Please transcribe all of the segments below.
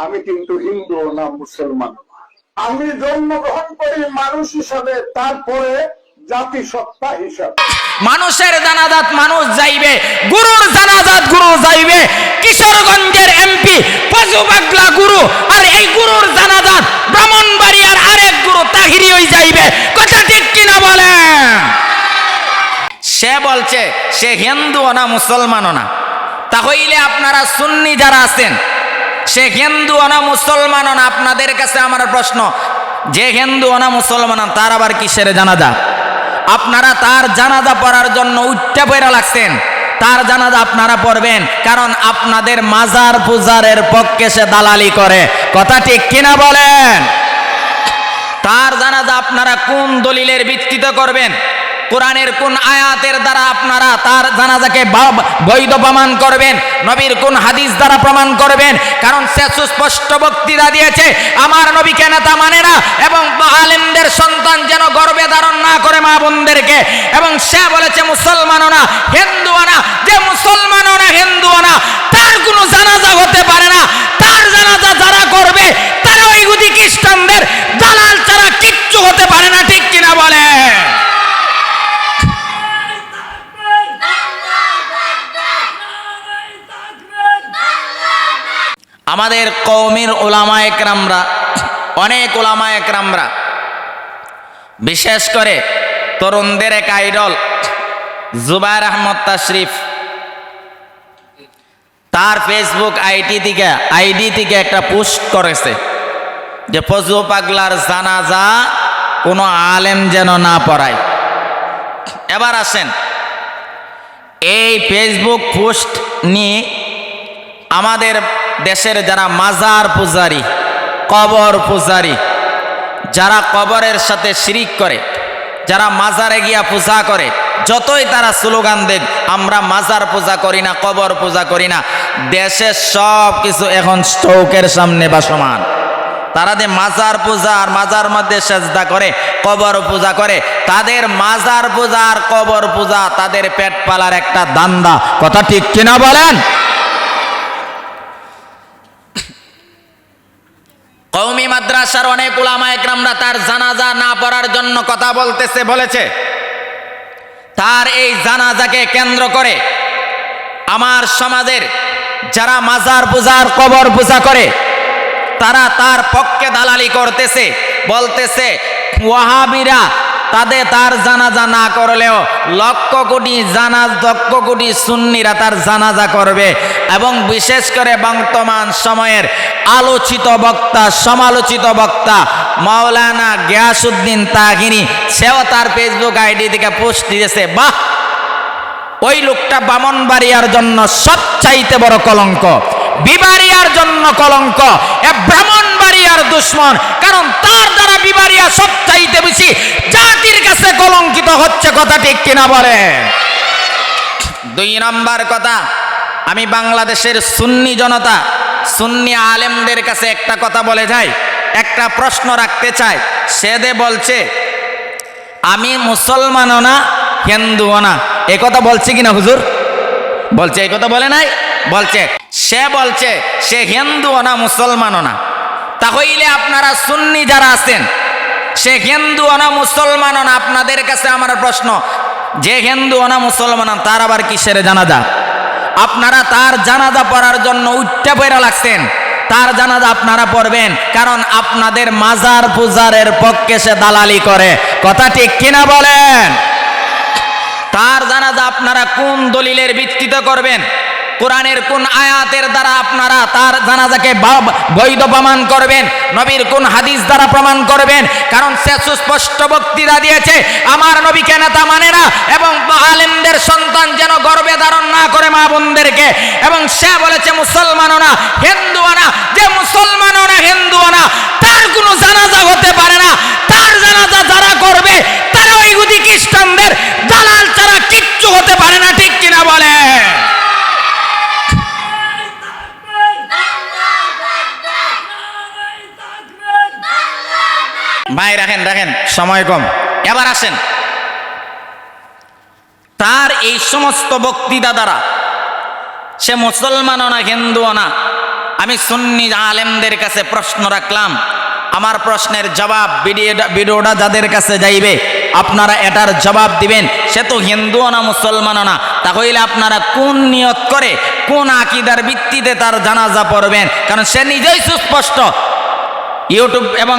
আমি কিন্তু হিন্দু না মুসলমান। আমি জন্মগ্রহণ করি মানুষ হিসাবে, তারপরে জাতিসত্তা হিসাবে। মানুষের জানাজাত মানুষ যাইবে, গুরুর জানাজাত গুরু যাইবে। কিশোরগঞ্জের এমপি ফজু পাগলা গুরু, আর এই গুরুর জানাজাত ব্রাহ্মণবাড়িয়ার আরেক গুরু তাহিরি হই যাইবে। কথা ঠিক কিনা বলেন? সে বলছে সে হিন্দুও না মুসলমানও না। তাহলে আপনারা সুন্নি যারা আছেন, সে হিন্দুও না মুসলমানও না। আপনাদের কাছে আমার প্রশ্ন, যে হিন্দুও না মুসলমান তার আবার কিসের জানাজা? আপনারা তার জানাজা পড়ার জন্য উঠতে পড়া লাগছেন। তার জানাজা আপনারা পড়বেন, কারণ আপনাদের মাজার পূজারের পক্ষে সে দালালি করে। কথা ঠিক কিনা বলেন? তার জানাজা আপনারা কোন দলিলের ভিত্তিতে করবেন? কোরআনের কোন আয়াতের দ্বারা আপনারা তার জানাজাকে বৈধ প্রমাণ করবেন? নবীর কোন হাদিস দ্বারা প্রমাণ করবেন? কারণ সে সুস্পষ্ট বক্তৃতা দিয়েছে, আমার নবীকে নেতা মানে না, এবং আলেমদের সন্তান যেন গর্বে ধারণ না করে মা বোনদেরকে। এবং সে বলেছে মুসলমানও না হিন্দুও না। যে মুসলমানও না হিন্দুও না, তার কোনো জানাজা হতে পারে না। তার জানাজা যারা করবে তারা ইহুদি খ্রিস্টানদের দালাল ছাড়া কিচ্ছু হতে পারে না। ঠিক কিনা বলে? আমাদের কওমের ওলামা একরামরা, অনেক ওলামা একরামরা, বিশেষ করে তরুণদের এক আইডল জুবায়ের আহমদ তাশরিফ, তার ফেসবুক আইডি থেকে একটা পোস্ট করেছে যে ফজু পাগলার জানাজা কোনো আলেম যেন না পড়ায়। এবার আসেন, এই ফেসবুক পোস্ট নিয়ে আমাদের দেশের যারা মাজার পূজারী, কবর পূজারী, যারা কবরের সাথে শিরিক করে, যারা মাজারে গিয়া পূজা করে, যতই তারা স্লোগান দেখ আমরা মাজার পূজা করি না, কবর পূজা করি না, দেশের সব কিছু এখন চৌকের সামনে ভাসমান। তারা যে মাজার পূজা আর মাজার মধ্যে সেজদা করে, কবর পূজা করে, তাদের মাজার পূজা আর কবর পূজা তাদের পেট পালার একটা দান্দা। কথা ঠিক কিনা বলেন? কওমি মাদ্রাসার অনেক উলামা একরামরা তার জানাজা না পড়ার জন্য কথা বলেছে। তার এই জানাজাকে কেন্দ্র করে আমার সমাজের যারা মাজার পূজার কবর পূজা করে তারা তার পক্ষে দালালি করতেছে, বলতেছে ওয়াহাবিরা তার জানাজা না করলেও লক্ষ কোটি সুন্নিরা তার জানাজা করবে। এবং বিশেষ করে বর্তমান সময়ের আলোচিত বক্তা, সমালোচিত বক্তা মাওলানা গিয়াসউদ্দিন তাহিনী, সেও তার ফেসবুক আইডি থেকে পোস্ট দিয়েছে। বাহ, ওই লোকটা ব্রাহ্মণবাড়িয়ার জন্য সবচাইতে বড় কলঙ্ক, বিবাড়িয়ার জন্য কলঙ্ক, ব্রাহ্মণবাড়িয়ার দুশ্মন। কারণ তার দ্বারা বিবাড়িয়া সবচাইতে বেশি জাতির কাছে কলঙ্কিত হচ্ছে। কথা ঠিক কিনা বলে? 2 নম্বর কথা, আমি বাংলাদেশের সুন্নি জনতা, সুন্নি আলেমদের কাছে একটা কথা বলে যাই, একটা প্রশ্ন রাখতে চাই। সেদে বলছে আমি মুসলমানও না হিন্দুও না, এ কথা বলছে কিনা হুজুর? বলছে, এই কথা বলে নাই? বলছে। সে বলছে সে হিন্দুও না মুসলমানও না। তাহলে আপনারা সুন্নি যারা আছেন, সে হিন্দুও না মুসলমানও না। আপনাদের কাছে আমার প্রশ্ন, যে হিন্দুও না মুসলমান তার আবার কিসের জানাজা? আপনারা তার জানাজা পড়ার জন্য উঠতে পড়া লাগছেন। তার জানাজা আপনারা পড়বেন, কারণ আপনাদের মাজার পূজারের পক্ষে সে দালালি করে। কথা ঠিক কিনা বলেন? তার জানাজা আপনারা কোন দলিলের ভিত্তিতে করবেন? কোরআনের কোন আয়াতের দ্বারা আপনারা তার জানাজাকে বৈধ প্রমাণ করবেন? নবীর কোন হাদিস দ্বারা প্রমাণ করবেন? কারণ সে সুস্পষ্ট বক্তৃতা দিয়েছে, আমার নবীকে নেতা মানে না, এবং আলেমদের সন্তান যেন গর্বে ধারণ না করে মা বোনদেরকে। এবং সে বলেছে মুসলমানও না হিন্দুও না। যে মুসলমানও না হিন্দুও না, তার কোনো জানাজা হতে পারে না। তার জানাজা যারা করবে তারা ইহুদি খ্রিস্টানদের দালাল ছাড়া কিচ্ছু হতে পারে না। ঠিক কিনা বলে? ভাই রাখেন, সময় কম। এবার আসেন, তার এই সমস্ত বক্তৃতা দ্বারা সে মুসলমানও না হিন্দুও না, আমি সুন্নি আলেমদের কাছে প্রশ্ন রাখলাম, আমার প্রশ্নের জবাব ভিডিওটা যাদের কাছে যাইবে আপনারা এটার জবাব দিবেন। সে তো হিন্দুও না মুসলমানও না, তাহলে আপনারা কোন নিয়ত করে কোন আকীদার ভিত্তিতে তার জানাজা পড়বেন? কারণ সে নিজেই সুস্পষ্ট ইউটিউব এবং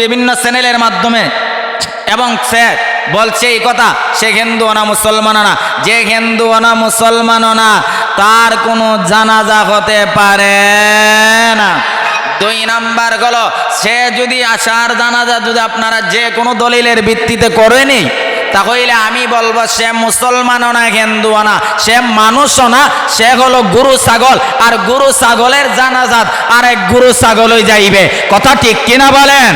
বিভিন্ন চ্যানেলের মাধ্যমে, এবং সে বলছে এই কথা সে হিন্দু না মুসলমান না। যে হিন্দু না মুসলমান না তার কোনো জানাজা হতে পারে না। 2 নাম্বার হলো, সে যদি আশার জানাজা যদি আপনারা যে কোনো দলিলের ভিত্তিতে করেনি, তাহলে আমি বলবো সে মুসলমানও না হিন্দুও না, সে মানুষও না, সে হলো গরু ছাগল। আর গরু ছাগলের জানাজাত আরেক গরু ছাগলই যাইবে। কথা ঠিক কিনা বলেন?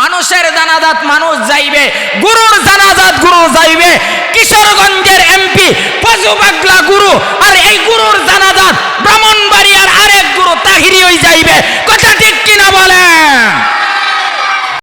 মানুষের জানাজাত মানুষ যাইবে, গুরুর জানাজাত গুরু যাইবে। কিশোরগঞ্জের এমপি ফজু পাগলা গুরু, আর এই গুরুর জানাজাত ব্রাহ্মণবাড়িয়ার আরেক গুরু তাহিরি হয়ে যাইবে।